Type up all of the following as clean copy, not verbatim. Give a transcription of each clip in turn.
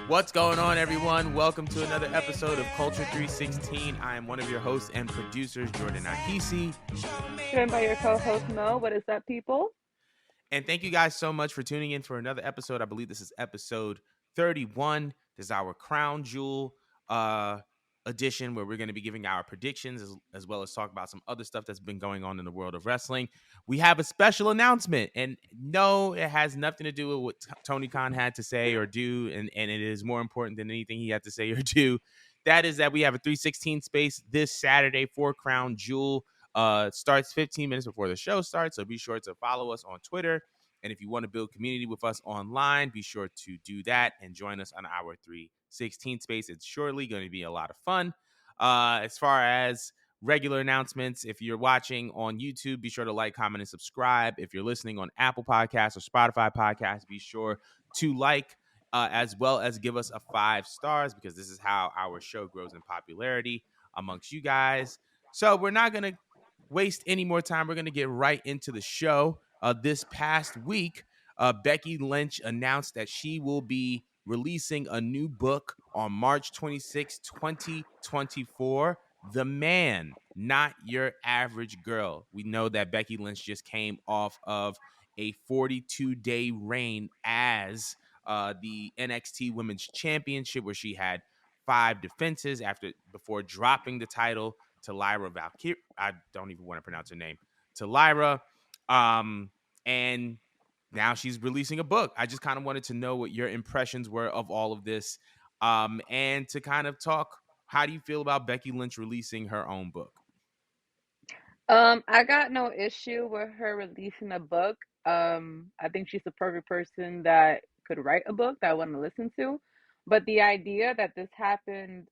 What's going on, everyone? Welcome to another episode of Culture 316. I am one of your hosts and producers, Jordan Ahisi. Joined by your co-host Mo. What is up, people? And thank you guys so much for tuning in for another episode. I believe this is episode 31. This is our Crown Jewel edition where we're going to be giving our predictions as well as talk about some other stuff that's been going on in the world of wrestling. We have a special announcement, and no, it has nothing to do with what Tony Khan had to say or do, and it is more important than anything he had to say or do. That is that we have a 316 space this Saturday for Crown Jewel. Starts 15 minutes before the show starts, so be sure to follow us on Twitter. And if you want to build community with us online, be sure to do that and join us on our 316 space. It's surely going to be a lot of fun. As far as regular announcements, if you're watching on YouTube, be sure to like, comment, and subscribe. If you're listening on Apple Podcasts or Spotify Podcasts, be sure to like as well as give us a 5 stars, because this is how our show grows in popularity amongst you guys. So we're not going to waste any more time. We're going to get right into the show. This past week, Becky Lynch announced that she will be releasing a new book on March 26, 2024. The Man, Not Your Average Girl. We know that Becky Lynch just came off of a 42-day reign as the NXT Women's Championship, where she had 5 defenses before dropping the title to Lyra Valkyria. I don't even want to pronounce her name. To Lyra. And now she's releasing a book. I just kind of wanted to know what your impressions were of all of this. And to kind of talk, how do you feel about Becky Lynch releasing her own book? I got no issue with her releasing a book. I think she's the perfect person that could write a book that I want to listen to. But the idea that this happened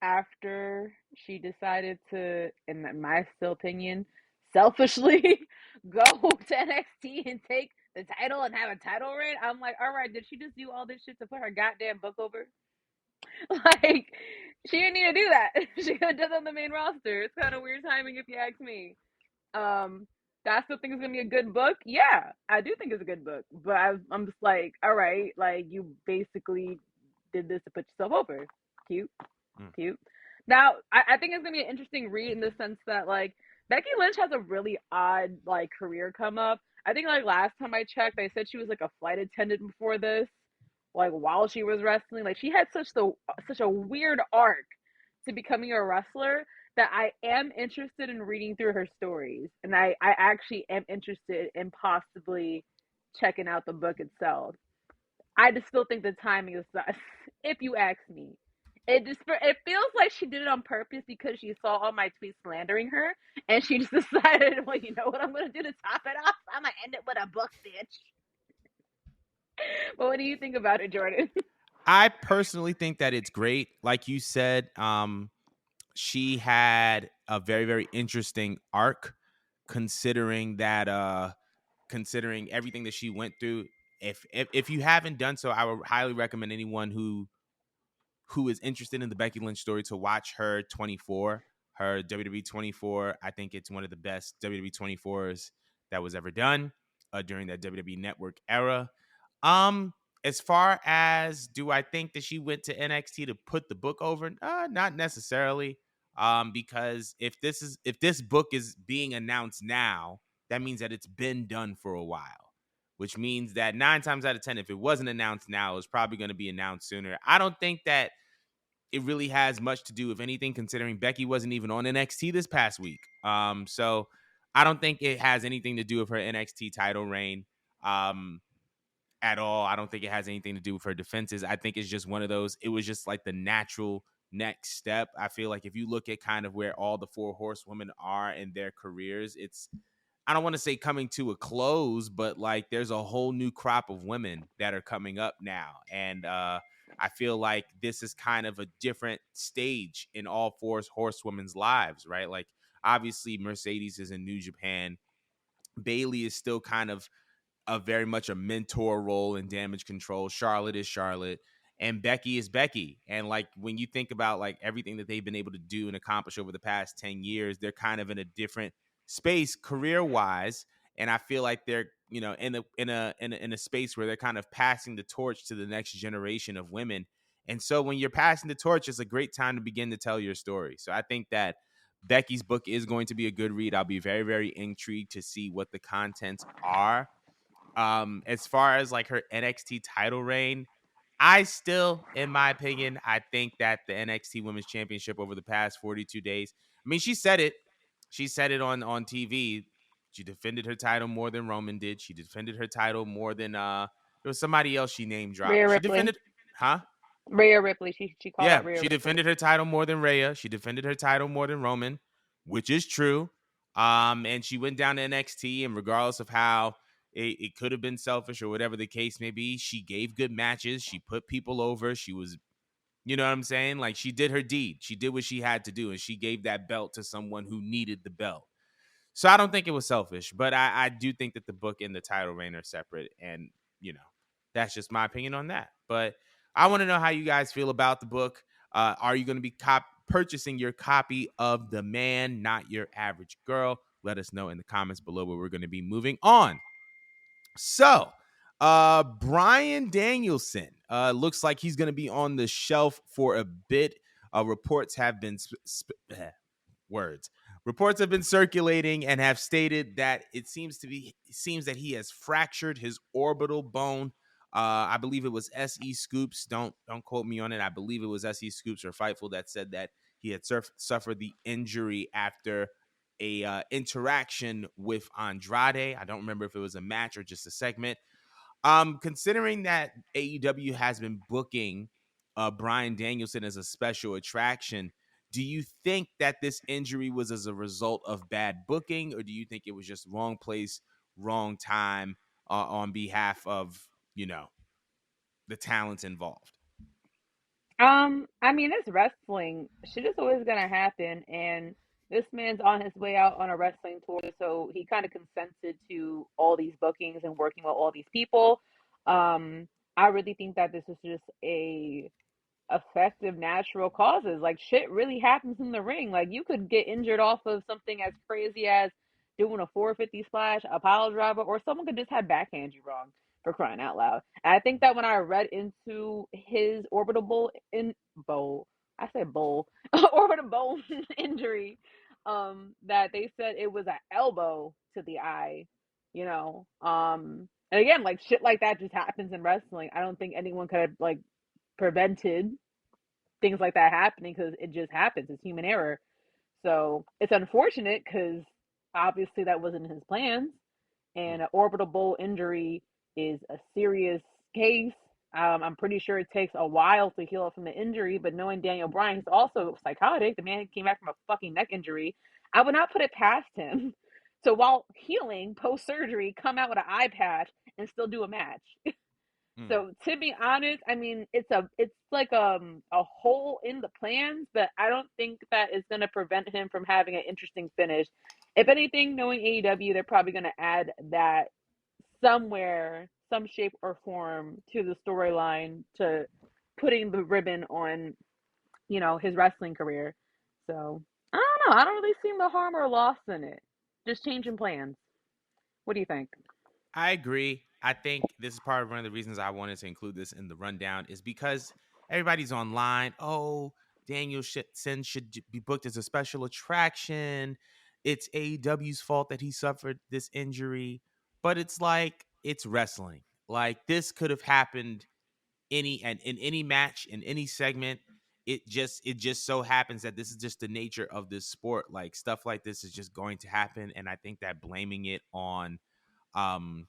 after she decided to, in my still opinion, selfishly go to NXT and take the title and have a title reign, I'm like, all right, did she just do all this shit to put her goddamn book over? Like, she didn't need to do that. She could have done it on the main roster. It's kind of weird timing, if you ask me. Um, I still think it's gonna be a good book. Yeah, I do think it's a good book, but I'm just like, all right, like you basically did this to put yourself over. Cute, cute. Now, I think it's gonna be an interesting read in the sense that like Becky Lynch has a really odd like career come up. I think like last time I checked, they said she was like a flight attendant before this, like while she was wrestling. Like she had such a weird arc to becoming a wrestler that I am interested in reading through her stories. And I actually am interested in possibly checking out the book itself. I just still think the timing is sus, if you ask me. It feels like she did it on purpose because she saw all my tweets slandering her, and she just decided, well, you know what I'm gonna do to top it off? I'm gonna end it with a book, bitch. But what do you think about it, Jordan? I personally think that it's great. Like you said, she had a very, very interesting arc, considering everything that she went through. If you haven't done so, I would highly recommend anyone who is interested in the Becky Lynch story to watch her 24, her WWE 24. I think it's one of the best WWE 24s that was ever done during that WWE Network era. As far as, do I think that she went to NXT to put the book over? Not necessarily. Because if this book is being announced now, that means that it's been done for a while, which means that 9 times out of 10, if it wasn't announced now, it's probably going to be announced sooner. I don't think that it really has much to do with anything, considering Becky wasn't even on NXT this past week. So I don't think it has anything to do with her NXT title reign at all. I don't think it has anything to do with her defenses. I think it's just one of those, it was just like the natural next step. I feel like if you look at kind of where all the 4 horsewomen are in their careers, it's, I don't want to say coming to a close, but like there's a whole new crop of women that are coming up now. And I feel like this is kind of a different stage in all 4 horsewomen's lives, right? Like obviously Mercedes is in New Japan. Bailey is still kind of a very much a mentor role in Damage Control. Charlotte is Charlotte. And Becky is Becky. And like when you think about like everything that they've been able to do and accomplish over the past 10 years, they're kind of in a different space career-wise. and I feel like they're in a space where they're kind of passing the torch to the next generation of women. And so when you're passing the torch, it's a great time to begin to tell your story. So I think that Becky's book is going to be a good read. I'll be very, very intrigued to see what the contents are. As far as like her NXT title reign, I still, in my opinion, I think that the NXT Women's Championship over the past 42 days, I mean, she said it. She said it on TV. She defended her title more than Roman did. She defended her title more than there was somebody else she name Rhea dropped. She Ripley. defended, huh? Rhea Ripley. She called Yeah, out Rhea she Ripley. defended her title more than Rhea. She defended her title more than Roman, which is true. And she went down to NXT, and regardless of how it could have been selfish or whatever the case may be, she gave good matches. She put people over. She was, you know what I'm saying? Like, she did her deed. She did what she had to do, and she gave that belt to someone who needed the belt. So I don't think it was selfish, but I do think that the book and the title reign are separate. And, that's just my opinion on that. But I want to know how you guys feel about the book. Are you going to be purchasing your copy of The Man, Not Your Average Girl? Let us know in the comments below, where we're going to be moving on. So, Brian Danielson looks like he's going to be on the shelf for a bit. Reports have been words. Reports have been circulating and have stated that it seems that he has fractured his orbital bone. I believe it was SE Scoops. Don't quote me on it. I believe it was SE Scoops or Fightful that said that he had suffered the injury after a interaction with Andrade. I don't remember if it was a match or just a segment. Considering that AEW has been booking Brian Danielson as a special attraction, do you think that this injury was as a result of bad booking, or do you think it was just wrong place, wrong time on behalf of, the talents involved? I mean, it's wrestling. Shit is always gonna happen, and this man's on his way out on a wrestling tour, so he kind of consented to all these bookings and working with all these people. I really think that this is just a effective natural causes. Like shit really happens in the ring. Like you could get injured off of something as crazy as doing a 450 splash, a pile driver, or someone could just have backhand you wrong, for crying out loud. And I think that when I read into his orbital bowl, I said bowl, orbital bone injury, that they said it was an elbow to the eye, you know. And again, like shit like that just happens in wrestling. I don't think anyone could have like prevented things like that happening because it just happens. It's human error. So it's unfortunate because obviously that wasn't his plans. And an orbital bowl injury is a serious case. I'm pretty sure it takes a while to heal from the injury, but knowing Daniel Bryan, he's also psychotic. The man came back from a fucking neck injury. I would not put it past him. So while healing post surgery, come out with an eye patch and still do a match. Mm. So to be honest, I mean it's like a hole in the plans, but I don't think that is going to prevent him from having an interesting finish. If anything, knowing AEW, they're probably going to add that somewhere, some shape or form to the storyline to putting the ribbon on, his wrestling career. So I don't know. I don't really see the harm or loss in it. Just changing plans. What do you think? I agree. I think this is part of one of the reasons I wanted to include this in the rundown is because everybody's online. Oh, Danielson should be booked as a special attraction. It's AEW's fault that he suffered this injury, but it's like it's wrestling. Like this could have happened in any match in any segment. It just so happens that this is just the nature of this sport. Like stuff like this is just going to happen, and I think that blaming it um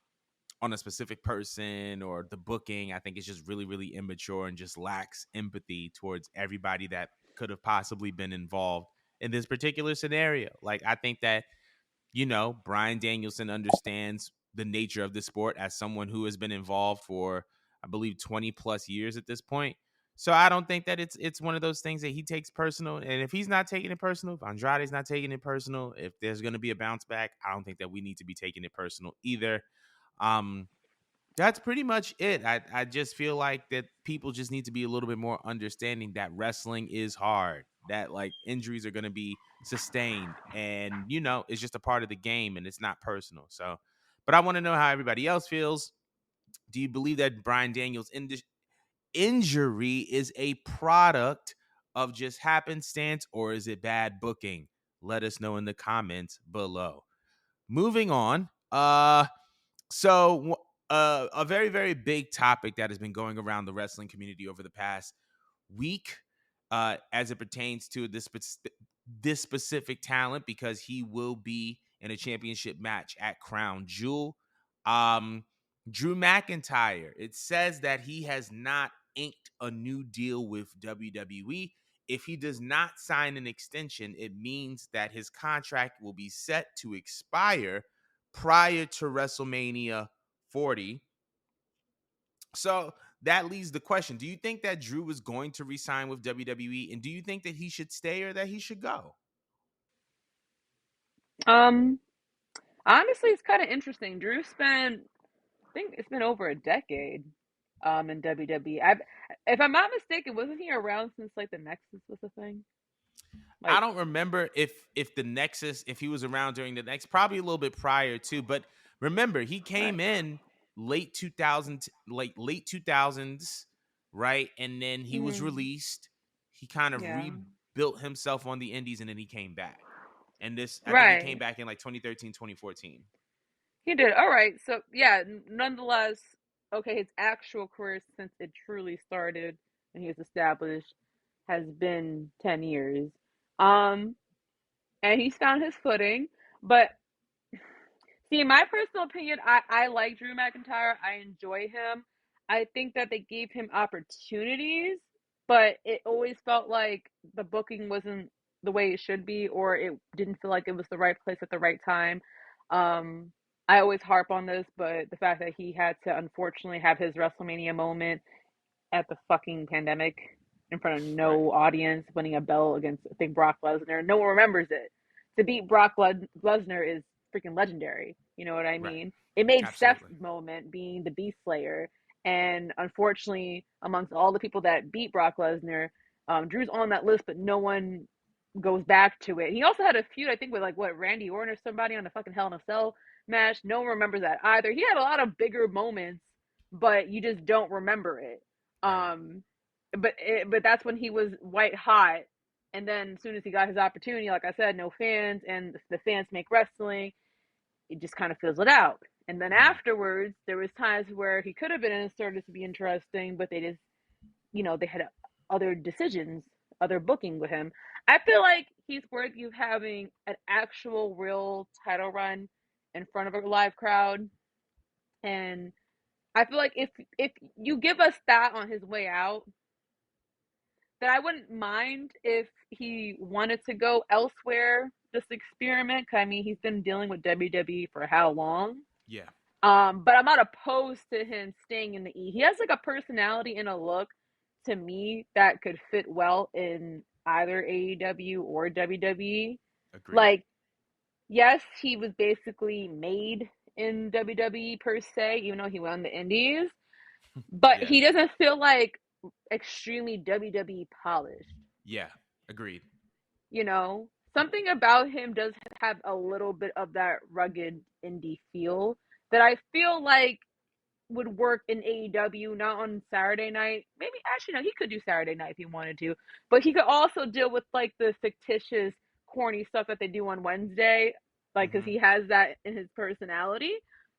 on a specific person or the booking, I think it's just really, really immature and just lacks empathy towards everybody that could have possibly been involved in this particular scenario. Like, I think that, Brian Danielson understands the nature of the sport as someone who has been involved for, I believe, 20 plus years at this point. So I don't think that it's one of those things that he takes personal. And if he's not taking it personal, if Andrade's not taking it personal, if there's going to be a bounce back, I don't think that we need to be taking it personal either. Um, that's pretty much it. I just feel like that people just need to be a little bit more understanding that wrestling is hard, that like injuries are going to be sustained, and it's just a part of the game and it's not personal. So But I want to know how everybody else feels. Do you believe that Bryan Daniels' injury is a product of just happenstance, or is it bad booking? Let us know in the comments below. Moving on. A very, very big topic that has been going around the wrestling community over the past week, as it pertains to this specific talent, because he will be in a championship match at Crown Jewel. Drew McIntyre. It says that he has not inked a new deal with WWE. If he does not sign an extension, it means that his contract will be set to expire prior to WrestleMania 40. So that leaves the question: do you think that Drew is going to resign with WWE, and do you think that he should stay or that he should go? Um, Honestly, it's kind of interesting. Drew spent, I think it's been over a decade, in WWE. If I'm not mistaken, wasn't he around since like the Nexus was a thing? I Like, don't remember if the Nexus, if he was around during the next, probably a little bit prior too. But remember, he right. came in late 2000s, like late 2000s, right? And then he was Hmm. released. He kind of Yeah. rebuilt himself on the indies, and then he came back. And this, I think he came Right. back in like 2013, 2014. He did. All right. So yeah, nonetheless, okay, his actual career since it truly started and he was established has been 10 years. Um, and he's found his footing. But see, in my personal opinion, I like Drew McIntyre. I enjoy him. I think that they gave him opportunities, but it always felt like the booking wasn't the way it should be, or it didn't feel like it was the right place at the right time. Um, I always harp on this, but the fact that he had to unfortunately have his WrestleMania moment at the fucking pandemic in front of Right, no audience, winning a belt against I think Brock Lesnar. No one remembers it. To beat Brock Lesnar is freaking legendary. You know what I right, mean? It made Steph's absolutely. moment being the Beast Slayer, and unfortunately, amongst all the people that beat Brock Lesnar, Drew's on that list, but no one goes back to it. He also had a feud, I think, with like what Randy Orton or somebody on the fucking Hell in a Cell match. No one remembers that either. He had a lot of bigger moments, but you just don't remember it. Right. Um, but that's when he was white hot, and then as soon as he got his opportunity, like I said, no fans, and the fans make wrestling. It just kind of fizzled out. And then Mhm. afterwards, there was times where he could have been inserted to be interesting, but they just, they had other decisions, other booking with him. I feel like he's worthy of having an actual, real title run in front of a live crowd, and I feel like if you give us that on his way out, that I wouldn't mind if he wanted to go elsewhere, just experiment. 'Cause, I mean, he's been dealing with WWE for how long? Yeah. But I'm not opposed to him staying in the E. He has like a personality and a look to me that could fit well in either AEW or WWE. Agreed. Like, yes, he was basically made in WWE per se, even though he won the Indies, but Yeah. he doesn't feel like extremely WWE polished. Yeah. Agreed. Something about him does have a little bit of that rugged indie feel that I feel like would work in AEW, not on Saturday night. Maybe actually no, he could do Saturday night if he wanted to, but he could also deal with like the fictitious, corny stuff that they do on Wednesday, like because Hmm. he has that in his personality.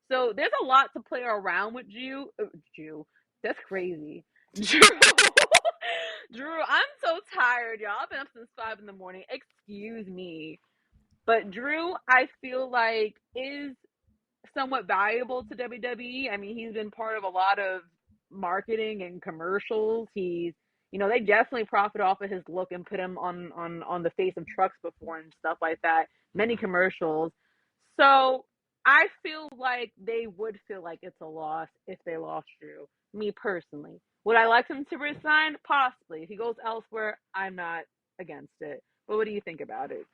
So there's a lot to play around with Drew. That's crazy. Drew. Drew, I'm so tired, y'all. I've been up since 5 in the morning. Excuse me. But Drew, I feel like is somewhat valuable to WWE. I mean, he's been part of a lot of marketing and commercials. They definitely profit off of his look and put him on the face of trucks before and stuff like that. Many Hmm. commercials. So I feel like they would feel like it's a loss if they lost Drew. Me personally, would I like him to resign? Possibly. If he goes elsewhere, I'm not against it. But what do you think about it?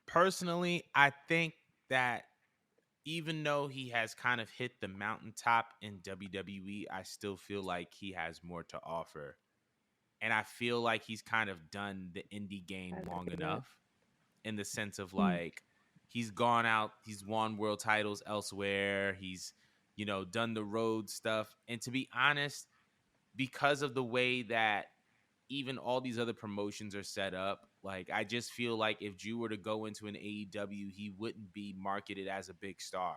Personally, I think that even though he has kind of hit the mountaintop in WWE, I still feel like he has more to offer. And I feel like he's kind of done the indie game I long see that. enough, in the sense of Hmm. like, He's gone out, he's won world titles elsewhere. He's, done the road stuff. And to be honest, because of the way that even all these other promotions are set up, like I just feel like if Drew were to go into an AEW, he wouldn't be marketed as a big star.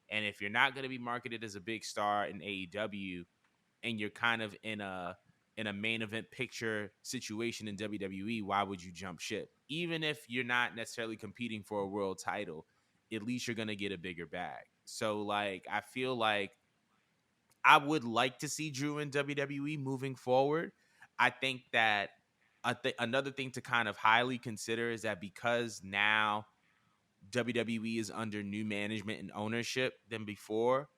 And if you're not going to be marketed as a big star in AEW, and you're kind of in a main event picture situation in WWE, why would you jump ship? Even if you're not necessarily competing for a world title, at least you're going to get a bigger bag. So like I feel like I would like to see Drew in WWE moving forward. I think that another thing to kind of highly consider is that because now WWE is under new management and ownership than before,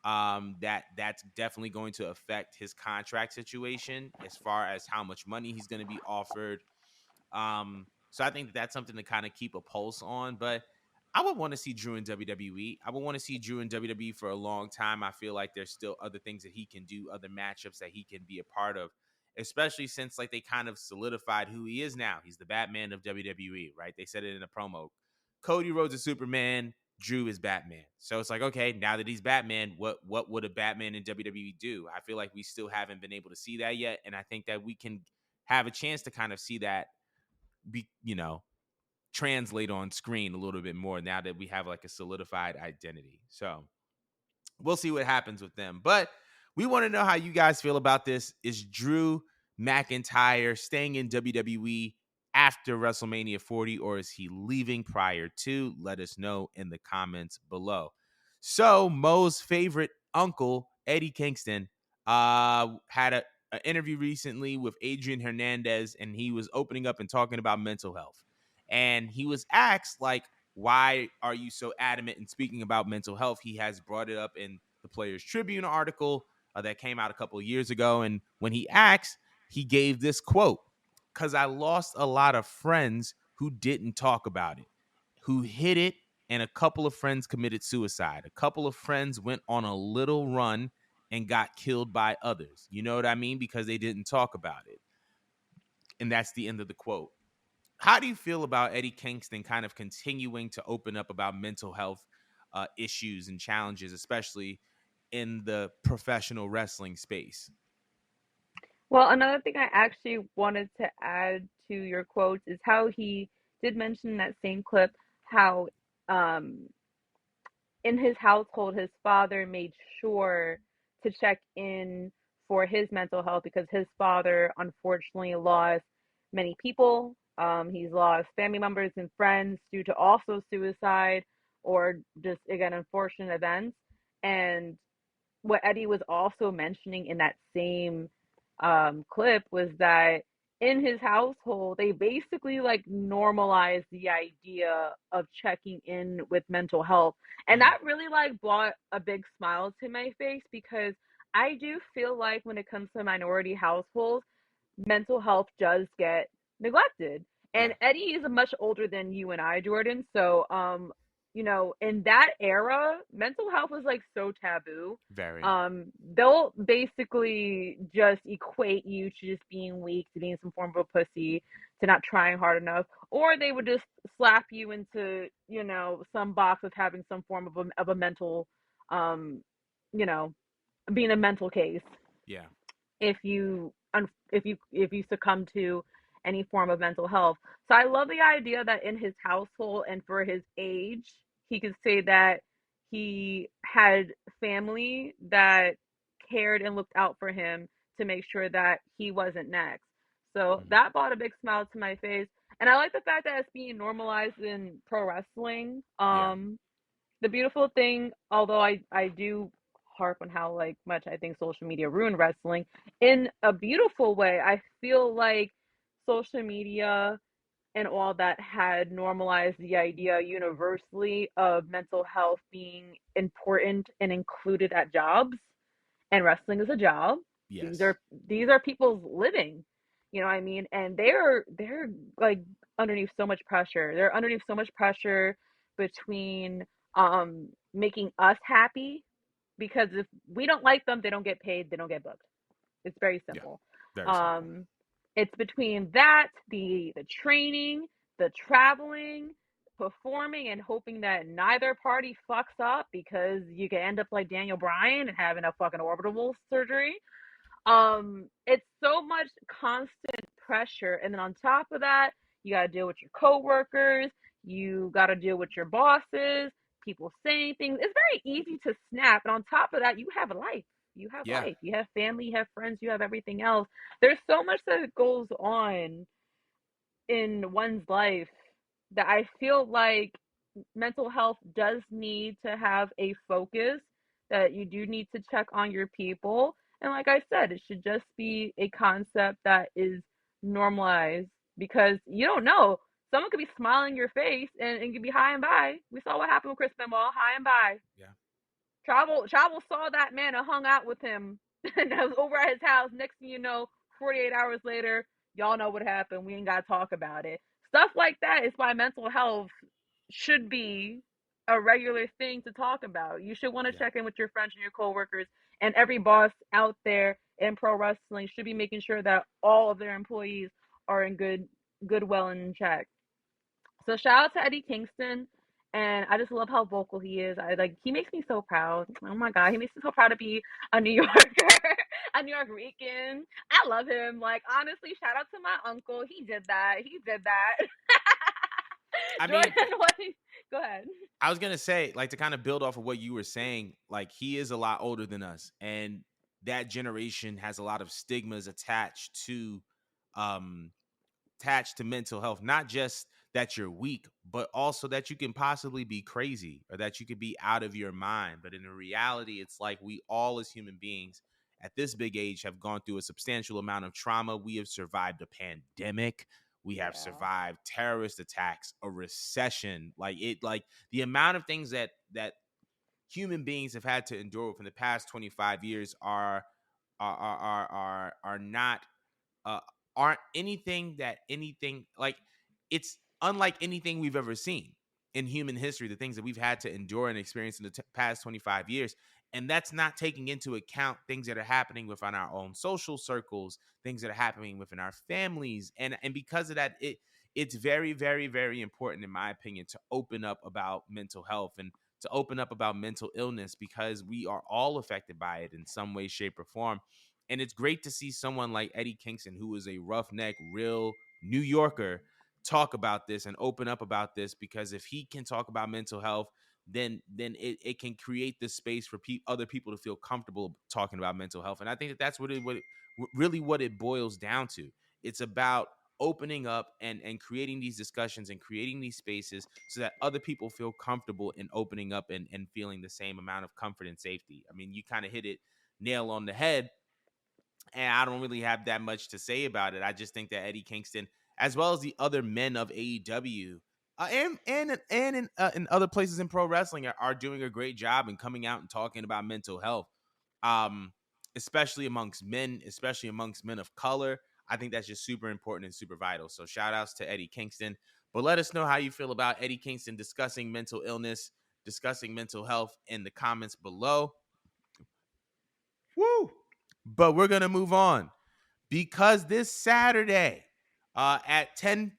that's definitely going to affect his contract situation as far as how much money he's going to be offered. So I think that's something to kind of keep a pulse on. But I would want to see Drew in WWE. I would want to see Drew in WWE for a long time. I feel like there's still other things that he can do, other matchups that he can be a part of, especially since like they kind of solidified who he is now. He's the Batman of WWE, right? They said it in a promo. Cody Rhodes is Superman. Drew is Batman. So it's like, okay, now that he's Batman, what would a Batman in WWE do? I feel like we still haven't been able to see that yet, and I think that we can have a chance to kind of see that be translate on screen a little bit more now that we have like a solidified identity. So we'll see what happens with them. But we want to know how you guys feel about this. Is Drew McIntyre staying in WWE after WrestleMania 40, or is he leaving prior to? Let us know in the comments below. So Mo's favorite uncle, Eddie Kingston, had an interview recently with Adrian Hernandez, and he was opening up and talking about mental health. And he was asked, like, why are you so adamant in speaking about mental health? He has brought it up in the Players Tribune article that came out a couple of years ago. And when he asked, he gave this quote: "Because I lost a lot of friends who didn't talk about it, who hid it, and a couple of friends committed suicide. A couple of friends went on a little run and got killed by others. You know what I mean? Because they didn't talk about it." And that's the end of the quote. How do you feel about Eddie Kingston kind of continuing to open up about mental health issues and challenges, especially in the professional wrestling space? Well, another thing I actually wanted to add to your quotes is how he did mention in that same clip how um, in his household, his father made sure to check in for his mental health because his father unfortunately lost many people. He's lost family members and friends due to also suicide or just, again, unfortunate events. And what Eddie was also mentioning in that same clip was that in his household, they basically like normalized the idea of checking in with mental health. And Mm, that really like brought a big smile to my face because I do feel like when it comes to minority households, mental health does get neglected. And yeah, Eddie is much older than you and I, Jordan. So, in that era, mental health was like so taboo. very. They'll basically just equate you to just being weak, to being some form of a pussy, to not trying hard enough, or they would just slap you into, some box of having some form of a mental, um, you know, being a mental case Yeah. if you if you succumb to any form of mental health. So I love the idea that in his household and for his age, he could say that he had family that cared and looked out for him to make sure that he wasn't next. So Mhm. that brought a big smile to my face. And I like the fact that it's being normalized in pro wrestling. Yeah. The beautiful thing, although I do harp on how like much I think social media ruined wrestling, in a beautiful way, I feel like social media and all that had normalized the idea universally of mental health being important and included at jobs, and wrestling is a job. These Yes. are these are people's living. You know what I mean? And they're like underneath so much pressure. They're underneath so much pressure between making us happy because if we don't like them, they don't get paid, they don't get booked. It's very Yeah. simple. Very simple. Um it's between that, the training, the traveling, performing and hoping that neither party fucks up because you can end up like Daniel Bryan and having a fucking orbital surgery. It's so much constant pressure, and then on top of that, you got to deal with your coworkers, you got to deal with your bosses, people saying things. It's very easy to snap, and on top of that, you have a life. You have Yeah. life. You have family. You have friends. You have everything else. There's so much that goes on in one's life that I feel like mental health does need to have a focus, that you do need to check on your people. And like I said, it should just be a concept that is normalized, because you don't know. Someone could be smiling in your face and could be high and by. We saw what happened with Chris Benoit, high and by. Yeah. Travel saw that man and hung out with him and I was over at his house. Next thing you know, 48 hours later, y'all know what happened. We ain't got to talk about it. Stuff like that is why mental health should be a regular thing to talk about. You should want to Yeah. check in with your friends and your coworkers, and every boss out there in pro wrestling should be making sure that all of their employees are in good well and in check. So shout out to Eddie Kingston, and I just love how vocal he is. I like he makes me so proud. Oh my god, he makes me so proud to be a New Yorker, a New York Rican. I love him. Like honestly, shout out to my uncle. He did that. He did that. I Jordan, mean, what? Go ahead. I was gonna say, like, to kind of build off of what you were saying, like, he is a lot older than us, and that generation has a lot of stigmas um attached to mental health. Not just that you're weak, but also that you can possibly be crazy or that you could be out of your mind. But in reality, it's like we all, as human beings at this big age, have gone through a substantial amount of trauma. We have survived a pandemic. We have Yeah. survived terrorist attacks, a recession. Like the amount of things that human beings have had to endure within the past 25 years are not uh, aren't anything like it's unlike anything we've ever seen in human history, the things that we've had to endure and experience in the past 25 years. And that's not taking into account things that are happening within our own social circles, things that are happening within our families. And because of that, it's very, very, very important, in my opinion, to open up about mental health and to open up about mental illness, because we are all affected by it in some way, shape, or form. And it's great to see someone like Eddie Kingston, who is a roughneck, real New Yorker, talk about this and open up about this, because if he can talk about mental health, then it can create this space for other people to feel comfortable talking about mental health. And I think that that's really what it boils down to. It's about opening up and creating these discussions and creating these spaces so that other people feel comfortable in opening up and feeling the same amount of comfort and safety. I mean, you kind of hit it nail on the head, and I don't really have that much to say about it. I just think that Eddie Kingston, as well as the other men of AEW, in other places in pro wrestling, are doing a great job in coming out and talking about mental health, um, especially amongst men, especially amongst men of color. I think that's just super important and super vital. So shout outs to Eddie Kingston. But let us know how you feel about Eddie Kingston discussing mental illness, discussing mental health in the comments below. Woo! But we're gonna move on, because this Saturday at 10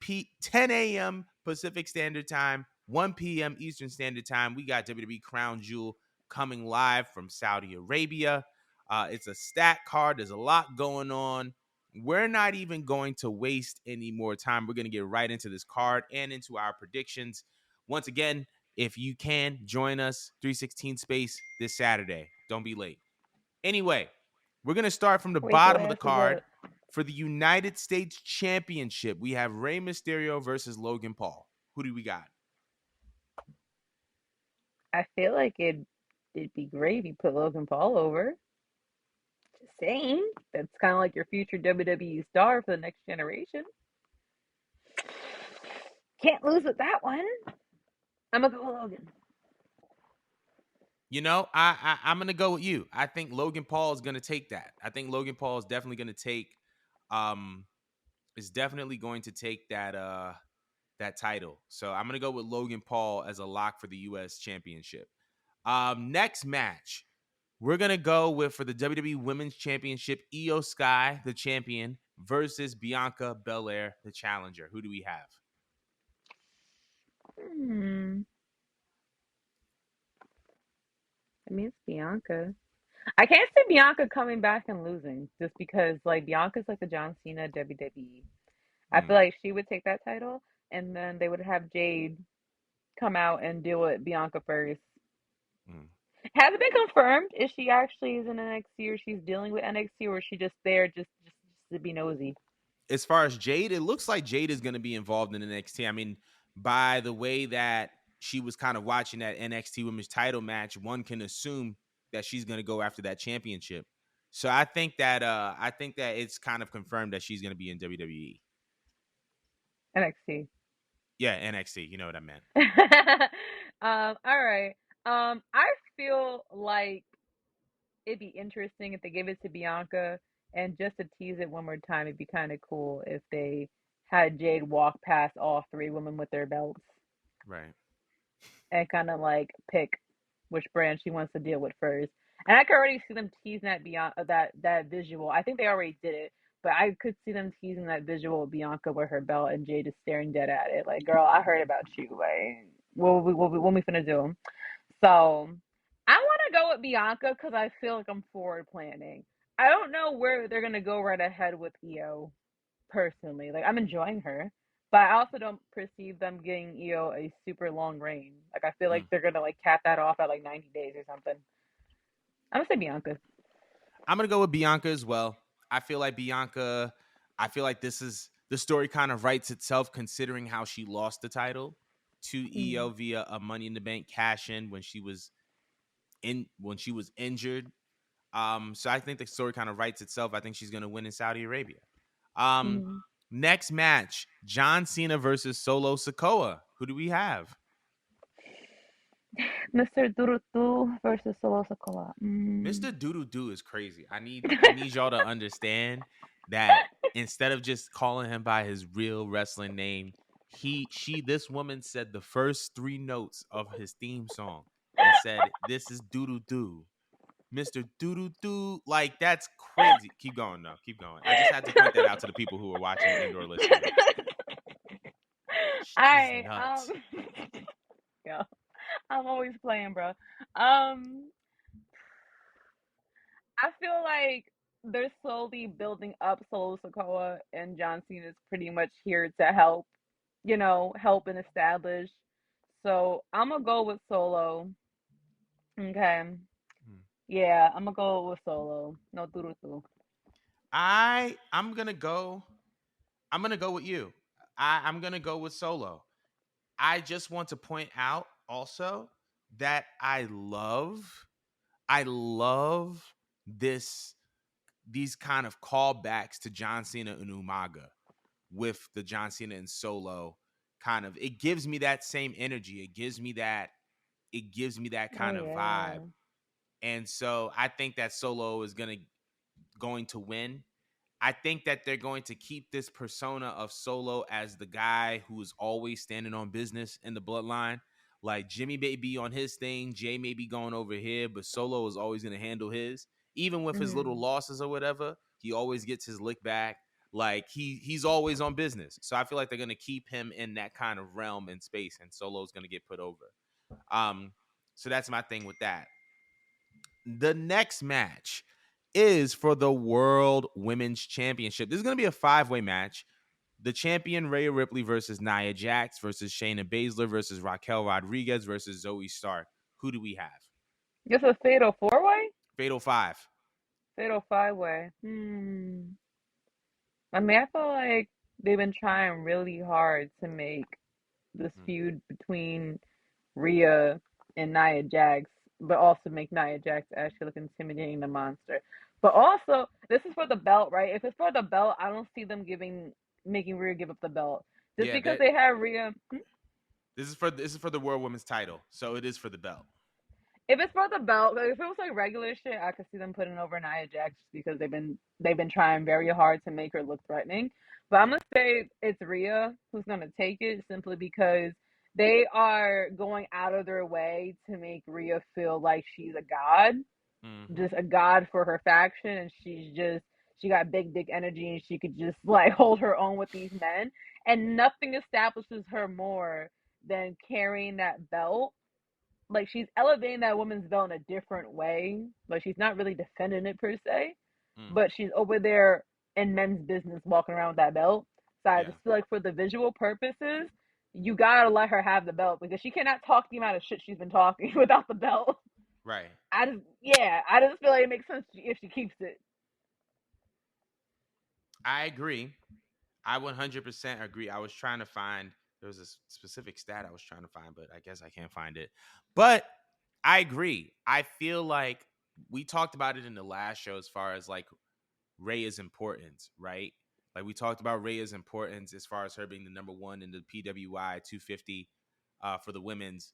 a.m. Pacific Standard Time, 1 p.m. Eastern Standard Time, we got WWE Crown Jewel coming live from Saudi Arabia. It's a stat card. There's a lot going on. We're not even going to waste any more time. We're going to get right into this card and into our predictions. Once again, if you can, join us 316 Space this Saturday. Don't be late. Anyway, we're going to start from the Wake your bottom of the asses card. up. For the United States Championship, we have Rey Mysterio versus Logan Paul. Who do we got? I feel like it'd be great if you put Logan Paul over. Just saying. That's kind of like your future WWE star for the next generation. Can't lose with that one. I'm gonna go with Logan. You know, I'm gonna go with you. I think Logan Paul is gonna take that. I think Logan Paul is definitely gonna take that title. So I'm gonna go with Logan Paul as a lock for the US championship. Next match, we're gonna go with, for the WWE Women's Championship, Io Sky, the champion, versus Bianca Belair, the challenger. Who do we have? Hmm. I mean, it's Bianca. I can't see Bianca coming back and losing just because, like, Bianca's like the John Cena of WWE. I feel Mm, like she would take that title, and then they would have Jade come out and deal with Bianca first. mm. Has it been confirmed if she actually is in NXT or she's dealing with NXT or is she just there just to be nosy? As far as Jade, it looks like Jade is going to be involved in NXT. I mean, by the way that she was kind of watching that NXT Women's Title match, one can assume that she's going to go after that championship. So I think that it's kind of confirmed that she's going to be in WWE. NXT. Yeah, NXT. You know what I meant. All right. I feel like it'd be interesting if they gave it to Bianca, and just to tease it one more time, it'd be kind of cool if they had Jade walk past all three women with their belts Right. and kind of like pick which brand she wants to deal with first. And I could already see them teasing that Bianca that visual. I think they already did it, but I could see them teasing that visual of Bianca with her belt and Jade just staring dead at it. Like, girl, I heard about you. Like, what we finna do? So I want to go with Bianca because I feel like I'm forward planning. I don't know where they're gonna go right ahead with Io personally. Like, I'm enjoying her, but I also don't perceive them getting Io a super long reign. Like, I feel like Mm. they're gonna like cap that off at like 90 days or something. I'm gonna say Bianca. I'm gonna go with Bianca as well. I feel like Bianca. I feel like this is the story kind of writes itself considering how she lost the title to Mm. EO via a Money in the Bank cash in when she was injured. So I think the story kind of writes itself. I think she's gonna win in Saudi Arabia. Um, Mm. Next match: John Cena versus Solo Sikoa. Who do we have? Mr. Durutu versus Solo Sokola. Mr. Doodoo Doo is crazy. I need y'all to understand that instead of just calling him by his real wrestling name, this woman said the first three notes of his theme song and said, "This is Doodoo Doo." Mr. Doodoo Doo. Like, that's crazy. Keep going, though. Keep going. I just had to point that out to the people who are watching and or listening. She's I nuts. yeah, I'm always playing, bro. Um, I feel like they're slowly building up Solo Sokoa, and John Cena is pretty much here to help, help and establish. So I'm gonna go with Solo. Okay. Hmm. Yeah, I'm gonna go with Solo. No Turutu. I'm gonna go. I'm gonna go with you. I'm gonna go with Solo. I just want to point out also that I love this these kind of callbacks to John Cena and Umaga with the John Cena and Solo kind of. It gives me that same energy. It gives me that Oh kind of yeah. vibe. And so I think that Solo is going to win. I think that they're going to keep this persona of Solo as the guy who is always standing on business in the bloodline. Like, Jimmy may be on his thing, Jay may be going over here, but Solo is always going to handle his. Even with his little Mm. losses or whatever, he always gets his lick back. Like, he's always on business. So I feel like they're going to keep him in that kind of realm and space, and Solo's going to get put over. Um, so that's my thing with that. The next match is for the World Women's Championship. This is going to be a five-way match. The champion Rhea Ripley versus Nia Jax versus Shayna Baszler versus Raquel Rodriguez versus Zoe Stark. Who do we have? This is Fatal Four Way? Fatal Five. Fatal Five Way. I mean, I feel like they've been trying really hard to make this Mm. feud between Rhea and Nia Jax, but also make Nia Jax actually look intimidating the monster. But also, this is for the belt, right? If it's for the belt, I don't see them making Rhea give up the belt. Just Yeah, because that they have Rhea, this is for the World Women's Title, so it is for the belt. if it's for the belt, like if it was like regular shit, I could see them putting over Nia Jax because they've been trying very hard to make her look threatening. But I'm Yeah. gonna say it's Rhea who's gonna take it simply because they are going out of their way to make Rhea feel like she's a god, Mm-hmm. just a god for her faction, and she got big dick energy and she could just like hold her own with these men, and nothing establishes her more than carrying that belt. Like, she's elevating that woman's belt in a different way. Like, she's not really defending it per se, Mm, but she's over there in men's business walking around with that belt. So I yeah. just feel like for the visual purposes, you gotta let her have the belt because she cannot talk the amount of shit she's been talking without the belt. Right. I just feel like it makes sense if she keeps it. I agree. I 100% agree. I was trying to find, there was a specific stat I was trying to find, but I guess I can't find it. But I agree. I feel like we talked about it in the last show as far as like Rhea's importance, right? Like we talked about Rhea's importance as far as her being the number one in the PWI 250 for the women's.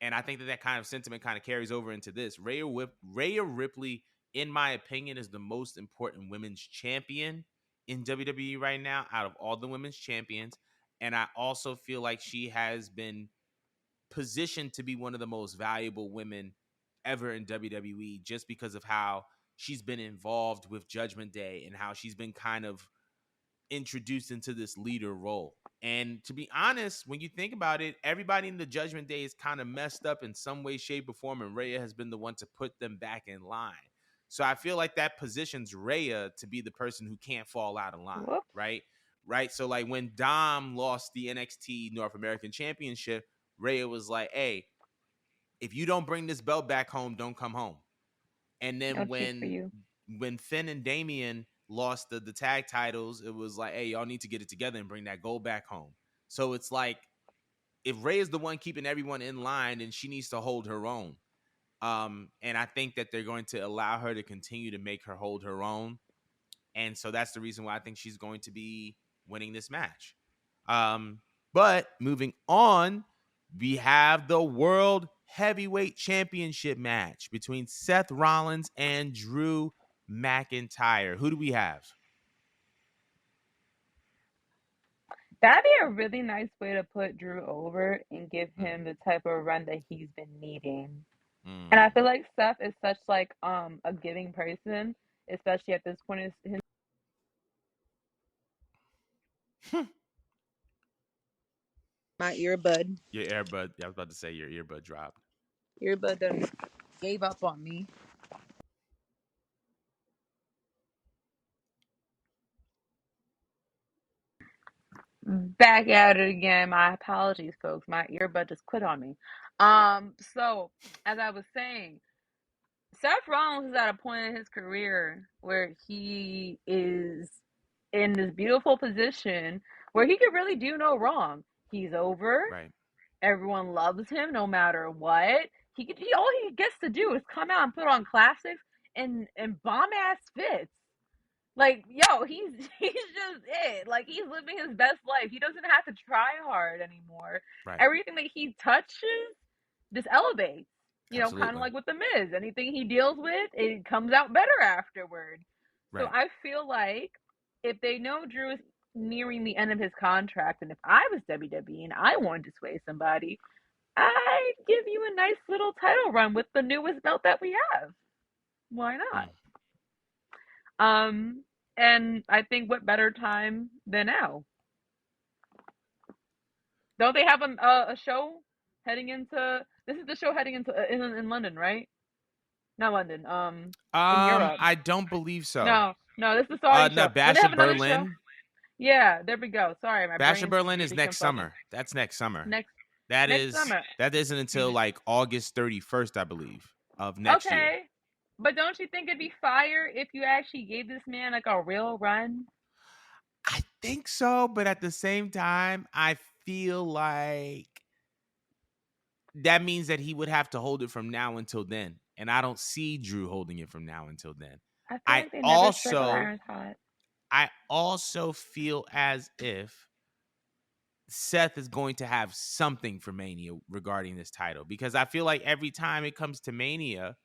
And I think that that kind of sentiment kind of carries over into this. Rhea Ripley, in my opinion, is the most important women's champion in WWE right now out of all the women's champions. And I also feel like she has been positioned to be one of the most valuable women ever in WWE just because of how she's been involved with Judgment Day and how she's been kind of introduced into this leader role. And to be honest, when you think about it, everybody in the Judgment Day is kind of messed up in some way, shape, or form, and Rhea has been the one to put them back in line. So I feel like that positions Rhea to be the person who can't fall out of line, Whoops. right? Right. So like when Dom lost the NXT North American Championship, Rhea was like, "Hey, if you don't bring this belt back home, don't come home." And No then cheat for you. when Finn and Damian lost the tag titles, it was like, hey, y'all need to get it together and bring that gold back home. So it's like if Ray is the one keeping everyone in line, then she needs to hold her own. And I think that they're going to allow her to continue to make her hold her own. And so that's the reason why I think she's going to be winning this match. But moving on, we have the World Heavyweight Championship match between Seth Rollins and Drew McIntyre. Who do we have? That'd be a really nice way to put Drew over and give Mm, him the type of run that he's been needing. And I mm. feel like Seth is such like a giving person, especially at this point in his my earbud. Your earbud. I was about to say your earbud dropped. Earbud done gave up on me. Back at it again. My apologies, folks. My earbud just quit on me. So as I was saying, Seth Rollins is at a point in his career where he is in this beautiful position where he could really do no wrong. He's over. Right. Everyone loves him no matter what. All he gets to do is come out and put on classics and bomb ass fits. Like, yo, he's just it. Like, he's living his best life. He doesn't have to try hard anymore. Right. Everything that he touches just elevates. Kind of Absolutely. like with the Miz. Anything he deals with, it comes out better afterward. So Right. I feel like if they know Drew is nearing the end of his contract, and if I was WWE and I wanted to sway somebody, I'd give you a nice little title run with the newest belt that we have. Why not? Mm. And I think what better time than now? Don't they have a show heading into? This is the show heading into in London, right? Not London. In Europe. I don't believe so. No, this is the Saudi No, show. Don't they Bash have of another show? Berlin. Yeah, there we go. Sorry, my Bash of brain's Berlin is become next fuzzy. summer. That's next summer. Next That next is summer. that isn't until like August 31st, I believe, of next year. Okay, but don't you think it'd be fire if you actually gave this man like a real run? I think so, but at the same time, I feel like that means that he would have to hold it from now until then. And I don't see Drew holding it from now until then. I feel I like they never strike while also iron's hot. I also feel as if Seth is going to have something for Mania regarding this title because I feel like every time it comes to Mania,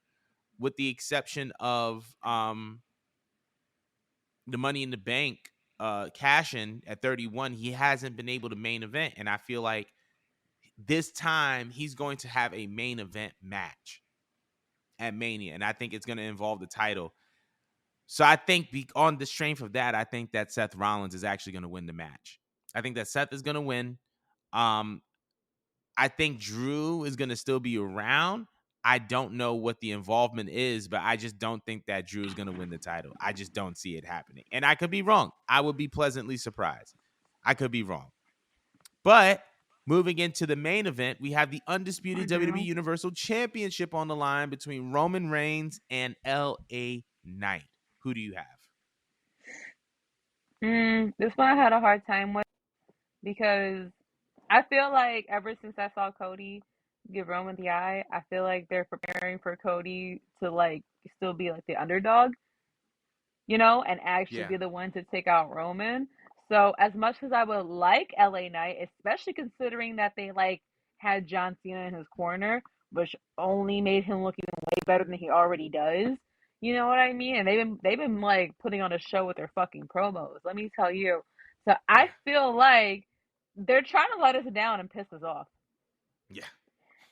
with the exception of the Money in the Bank cash in at 31, he hasn't been able to main event. And I feel like this time he's going to have a main event match at Mania. And I think it's going to involve the title. So I think on the strength of that, I think that Seth Rollins is actually going to win the match. I think that Seth is going to win. I think Drew is going to still be around. I don't know what the involvement is, but I just don't think that Drew is going to win the title. I just don't see it happening. And I could be wrong. I would be pleasantly surprised. I could be wrong. But moving into the main event, we have the undisputed WWE Universal Championship on the line between Roman Reigns and LA Knight. Who do you have? This one I had a hard time with because I feel like ever since I saw Cody give Roman the eye, I feel like they're preparing for Cody to like still be like the underdog, and actually Yeah. be the one to take out Roman. So as much as I would like LA Knight, especially considering that they like had John Cena in his corner, which only made him look even way better than he already does. You know what I mean? And they've been like putting on a show with their fucking promos. Let me tell you. So I Yeah. feel like they're trying to let us down and piss us off. Yeah.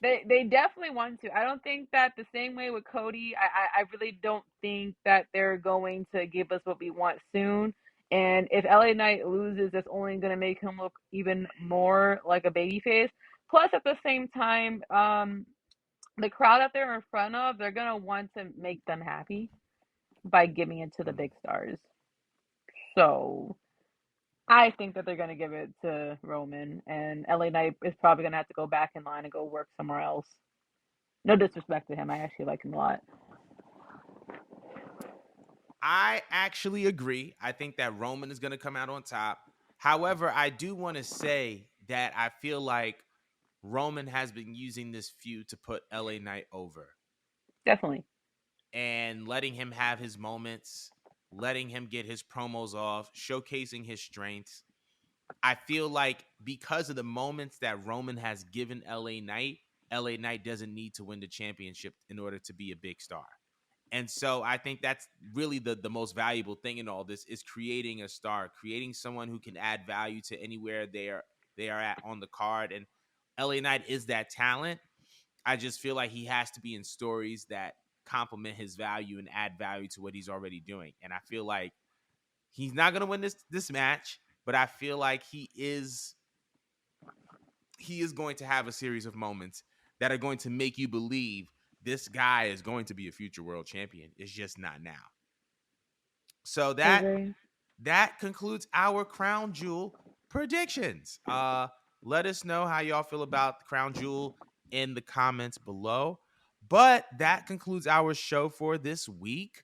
They definitely want to. I don't think that the same way with Cody. I really don't think that they're going to give us what we want soon. And if LA Knight loses, that's only going to make him look even more like a babyface. Plus, at the same time, the crowd that they're in front of, they're going to want to make them happy by giving it to the big stars. So I think that they're going to give it to Roman, and LA Knight is probably going to have to go back in line and go work somewhere else. No disrespect to him. I actually like him a lot. I actually agree. I think that Roman is going to come out on top. However, I do want to say that I feel like Roman has been using this feud to put LA Knight over Definitely. and letting him have his moments, letting him get his promos off, showcasing his strengths. I feel like because of the moments that Roman has given LA Knight doesn't need to win the championship in order to be a big star. And so I think that's really the most valuable thing in all this is creating a star, creating someone who can add value to anywhere they are at on the card. And LA Knight is that talent. I just feel like he has to be in stories that complement his value and add value to what he's already doing. And I feel like he's not going to win this match, but I feel like he is going to have a series of moments that are going to make you believe this guy is going to be a future world champion. It's just not now. So that concludes our Crown Jewel predictions. Let us know how y'all feel about the Crown Jewel in the comments below. But that concludes our show for this week.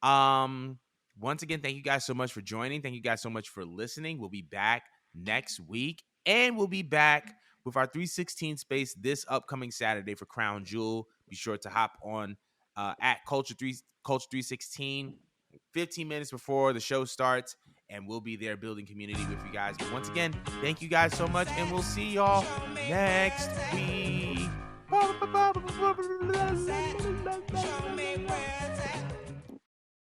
Once again, thank you guys so much for joining. Thank you guys so much for listening. We'll be back next week, and we'll be back with our 316 space this upcoming Saturday for Crown Jewel. Be sure to hop on at Culture 316 15 minutes before the show starts, and we'll be there building community with you guys. But once again, thank you guys so much, and we'll see y'all next week.